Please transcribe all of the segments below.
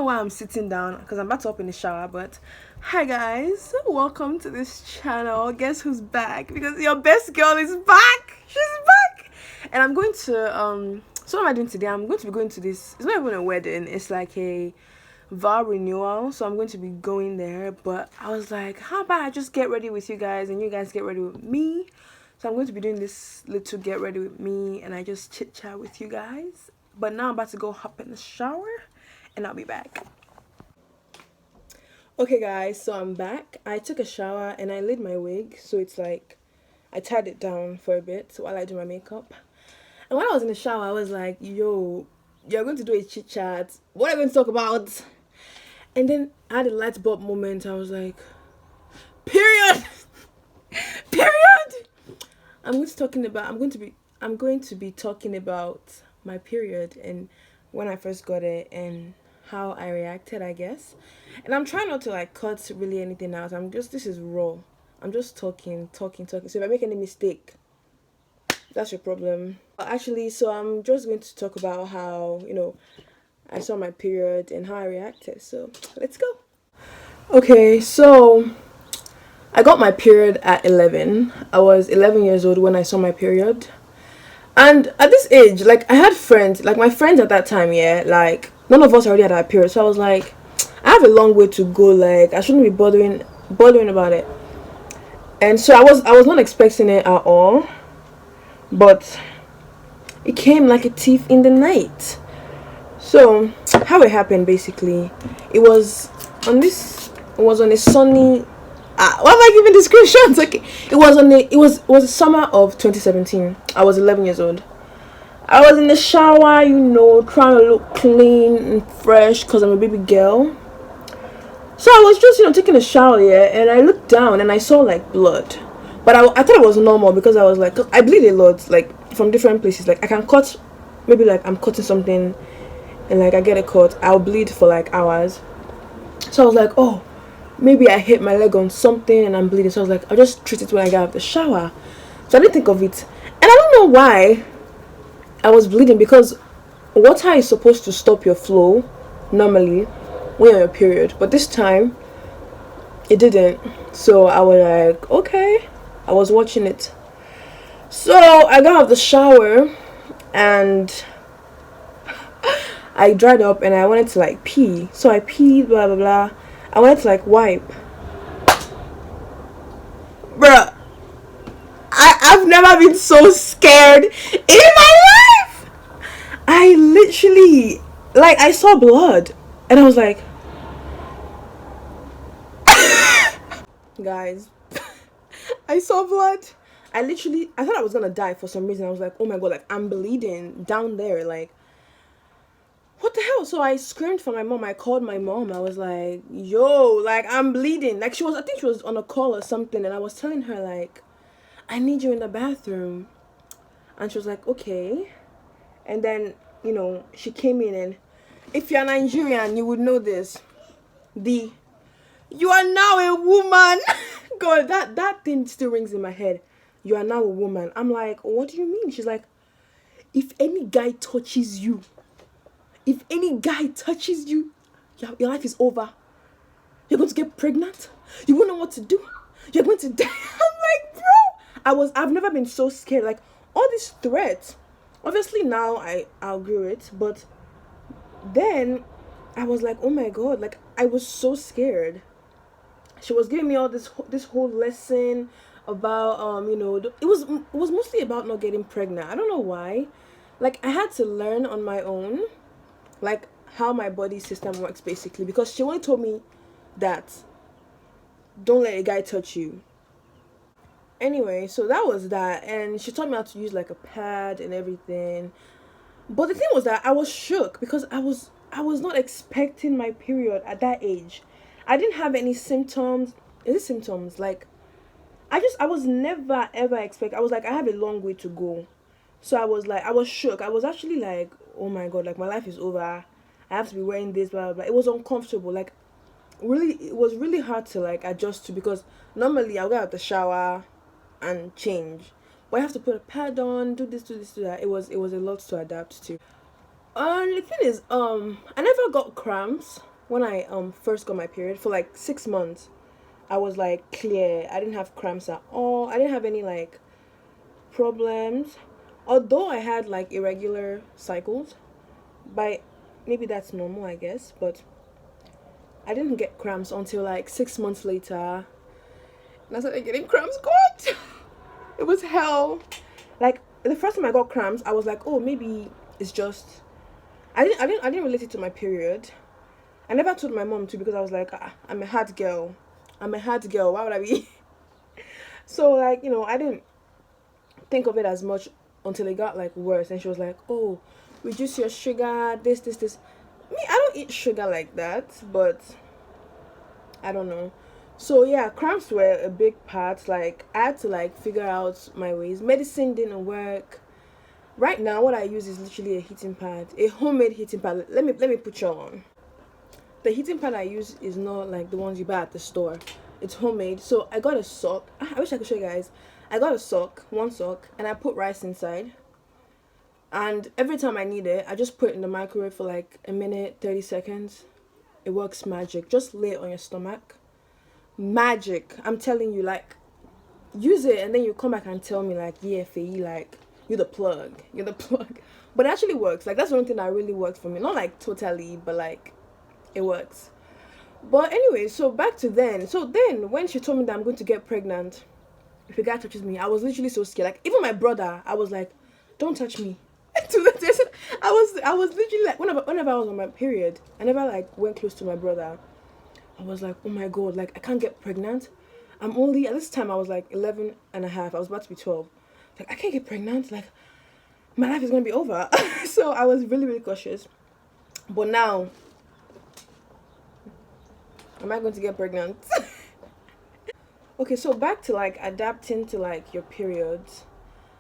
why I'm sitting down because I'm about to hop in the shower. But hi guys, welcome to this channel. Guess who's back? Because your best girl is back. She's back, and I'm going to So what am I doing today? I'm going to be going to this. It's not even a wedding. It's like a vow renewal. So I'm going to be going there. But I was like, how about I just get ready with you guys and you guys get ready with me? So I'm going to be doing this little get ready with me and I just chit chat with you guys. But now I'm about to go hop in the shower and I'll be back. Okay guys, so I'm back. I took a shower and I laid my wig, so it's like I tied it down for a bit while I do my makeup. And when I was in the shower, I was like, yo, you're going to do a chit chat. What are you going to talk about? And then I had a light bulb moment. I was like, period. Period. I'm going to be talking about my period and when I first got it and how I reacted, I guess. And I'm trying not to like cut really anything out. This is raw. I'm just talking. So if I make any mistake, that's your problem. Actually, so I'm just going to talk about how, I saw my period and how I reacted. So let's go. Okay, so I got my period at 11. I was 11 years old when I saw my period. And at this age, like, I had friends, like, my friends at that time, yeah, like, none of us already had our period. So I was like, I have a long way to go, like, I shouldn't be bothering about it. And so I was not expecting it at all. But it came like a thief in the night. So, how it happened, basically, it was on a sunny, why am I giving descriptions? Okay, it was the summer of 2017. I was 11 years old. I was in the shower, trying to look clean and fresh because I'm a baby girl. So I was just, taking a shower, yeah, and I looked down and I saw like blood. But I thought it was normal because I was like, 'cause I bleed a lot, like from different places. Like I can cut, maybe like I'm cutting something and like I get a cut, I'll bleed for like hours. So I was like, oh, maybe I hit my leg on something and I'm bleeding. So I was like, I'll just treat it when I get out of the shower. So I didn't think of it. And I don't know why I was bleeding, because water is supposed to stop your flow normally when you're on your period. But this time, it didn't. So I was like, okay. I was watching it. So I got out of the shower and I dried up and I wanted to like pee. So I peed, blah blah blah. I wanted to like wipe. Bruh, I've never been so scared in my life. I literally, like, I saw blood and I was like, guys, I saw blood. I thought I was gonna die for some reason. I was like, oh my god, like I'm bleeding down there, like what the hell? So I screamed for my mom. I called my mom. I was like, yo, like I'm bleeding. Like I think she was on a call or something, and I was telling her like, I need you in the bathroom. And she was like, okay. And then, she came in, and if you're Nigerian, you would know this. You are now a woman. God, that thing still rings in my head. You are now a woman. I'm like, what do you mean? She's like, if any guy touches you, your life is over. You're going to get pregnant. You won't know what to do. You're going to die. I'm like, bro. I've never been so scared. Like, all these threats. Obviously, now I'll agree with it. But then, I was like, oh my god. Like, I was so scared. She was giving me all this whole lesson about, it was mostly about not getting pregnant. I don't know why. Like, I had to learn on my own, like, how my body system works, basically, because she only told me that don't let a guy touch you. Anyway, so that was that, and she taught me how to use like a pad and everything. But the thing was that I was shook because I was not expecting my period at that age. I didn't have any symptoms. Is it symptoms? Like, I was never ever expect. I was like, I have a long way to go. So I was shook. I was actually like, oh my god, like my life is over. I have to be wearing this, blah blah blah. It was uncomfortable. Like, really, it was really hard to like adjust to, because normally I'll get out of the shower and change, but I have to put a pad on, do this, do that. It was a lot to adapt to. The thing is, I never got cramps. when I first got my period for like 6 months, I was like clear. I didn't have cramps at all. I didn't have any like problems. Although I had like irregular cycles, by maybe that's normal, I guess, but I didn't get cramps until like 6 months later. And I started getting cramps. God, it was hell. Like the first time I got cramps, I was like, oh, maybe it's just I didn't relate it to my period. I never told my mom to because I was like, I'm a hard girl. I'm a hard girl. Why would I be? So like I didn't think of it as much until it got like worse. And she was like, oh, reduce your sugar. This. Me, I don't eat sugar like that, but I don't know. So yeah, cramps were a big part. Like I had to like figure out my ways. Medicine didn't work. Right now, what I use is literally a heating pad, a homemade heating pad. Let me put you on. The heating pad I use is not like the ones you buy at the store. It's homemade. So I got a sock. I wish I could show you guys. I got a sock, one sock, and I put rice inside. And every time I need it, I just put it in the microwave for like a minute, 30 seconds. It works magic. Just lay it on your stomach. Magic. I'm telling you, like, use it and then you come back and tell me, like, yeah, Faye, like, you're the plug. You're the plug. But it actually works. Like, that's the only thing that really worked for me. Not like totally, but like, it works. But anyway, so back to then. So then, when she told me that I'm going to get pregnant, if a guy touches me, I was literally so scared. Like, even my brother, I was like, don't touch me. I was literally like, whenever I was on my period, I never like went close to my brother. I was like, oh my god, like I can't get pregnant. I'm only, at this time I was like 11 and a half. I was about to be 12. Like I can't get pregnant. Like my life is going to be over. So I was really, really cautious. But now, am I going to get pregnant? Okay, so back to like adapting to like your periods.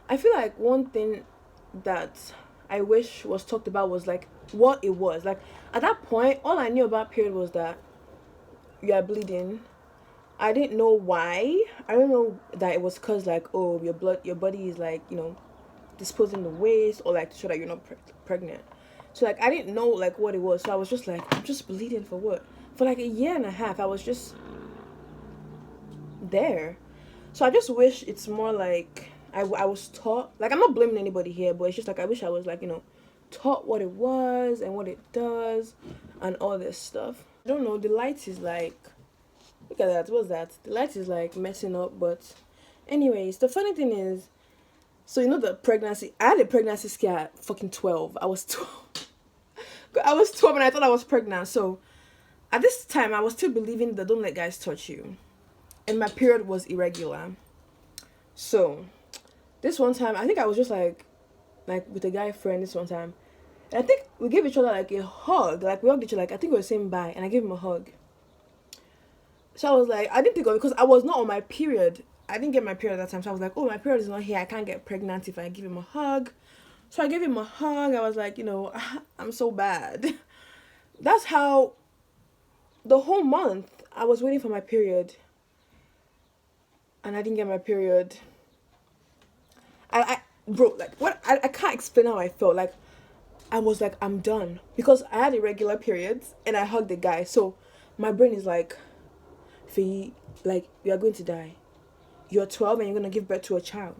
I feel like one thing that I wish was talked about was like what it was. Like at that point, all I knew about period was that you are bleeding. I didn't know why. I don't know that it was cause like, oh, your body is like disposing the waste, or like to show that you're not pregnant. So like I didn't know like what it was. So I was just like, I'm just bleeding for what? For like a year and a half, I was just there. So I just wish it's more like I was taught. Like I'm not blaming anybody here, but it's just like I wish I was like taught what it was and what it does and all this stuff. I don't know. The light is like, look at that. What's that? The light is like messing up. But anyways, the funny thing is, so the pregnancy. I had a pregnancy scare at fucking 12. I was 12. I was 12 and I thought I was pregnant. So at this time, I was still believing that don't let guys touch you, and my period was irregular. So this one time, I think I was just like with a guy friend this one time. And I think we gave each other like a hug. Like we hugged each other. Like I think we were saying bye, and I gave him a hug. So I was like, I didn't think of it because I was not on my period. I didn't get my period at that time. So I was like, oh, my period is not here. I can't get pregnant if I give him a hug. So I gave him a hug. I was like, I'm so bad. That's how the whole month I was waiting for my period. And I didn't get my period. Bro, like, what? I can't explain how I felt. Like, I was like, I'm done. Because I had irregular periods and I hugged the guy. So my brain is like, Faye, like, you are going to die. You're 12 and you're going to give birth to a child.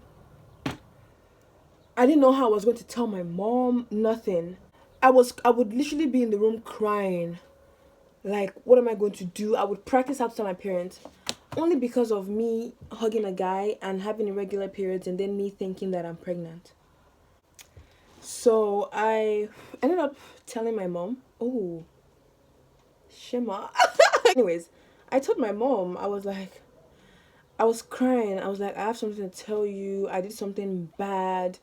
I didn't know how I was going to tell my mom, nothing. I would literally be in the room crying. Like, what am I going to do? I would practice how to tell my parents. Only because of me hugging a guy and having irregular periods and then me thinking that I'm pregnant. So I ended up telling my mom, oh, Shema. Anyways, I told my mom, I was crying. I was like, I have something to tell you. I did something bad.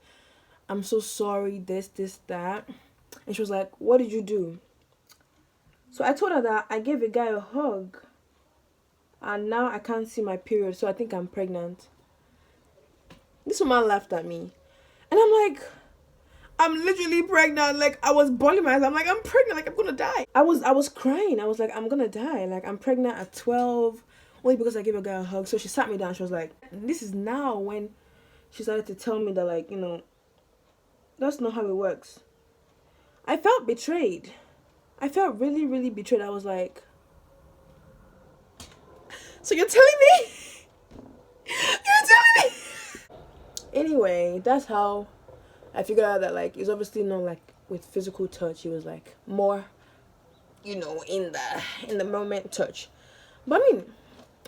I'm so sorry, this, that. And she was like, what did you do? So I told her that I gave a guy a hug. And now I can't see my period, so I think I'm pregnant. This woman laughed at me. And I'm like, I'm literally pregnant. Like, I was bawling my eyes. I'm like, I'm pregnant. Like, I'm gonna die. I was crying. I was like, I'm gonna die. Like, I'm pregnant at 12. Only because I gave a guy a hug. So she sat me down. She was like, this is now when she started to tell me that, like, that's not how it works. I felt betrayed. I felt really, really betrayed. I was like, so you're telling me? You're telling me? Anyway, that's how I figured out that like it's obviously not like with physical touch. It was like more, in the moment touch. But I mean,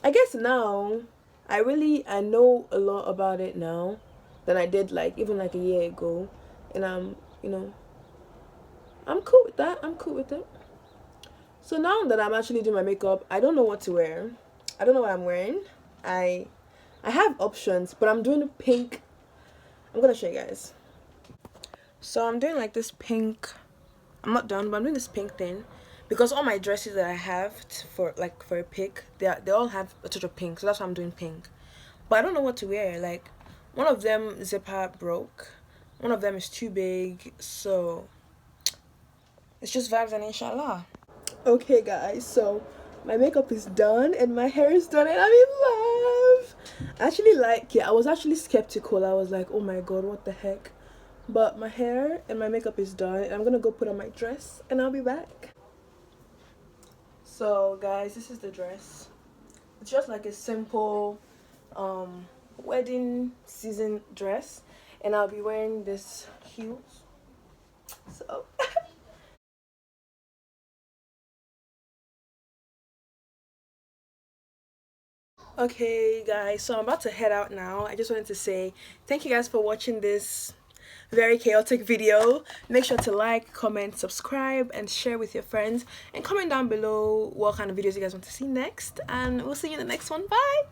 I guess now I know a lot about it now than I did like even like a year ago, and I'm cool with that. I'm cool with it. So now that I'm actually doing my makeup, I don't know what to wear. I don't know what I'm wearing. I I have options, but I'm doing pink. I'm gonna show you guys. So I'm doing like this pink. I'm not done, but I'm doing this pink thing because all my dresses that I have for a pick, they all have a touch of pink. So that's why I'm doing pink. But I don't know what to wear. Like one of them zipper broke. One of them is too big. So it's just vibes and inshallah. Okay, guys, so my makeup is done and my hair is done and I'm in love. Actually, like, yeah, I was actually skeptical. I was like, oh my god, what the heck? But my hair and my makeup is done and I'm gonna go put on my dress and I'll be back. So, guys, this is the dress. It's just like a simple wedding season dress, and I'll be wearing this heels. So okay, guys, so I'm about to head out now. I just wanted to say thank you guys for watching this very chaotic video. Make sure to like, comment, subscribe, and share with your friends, and comment down below what kind of videos you guys want to see next, and we'll see you in the next one. Bye.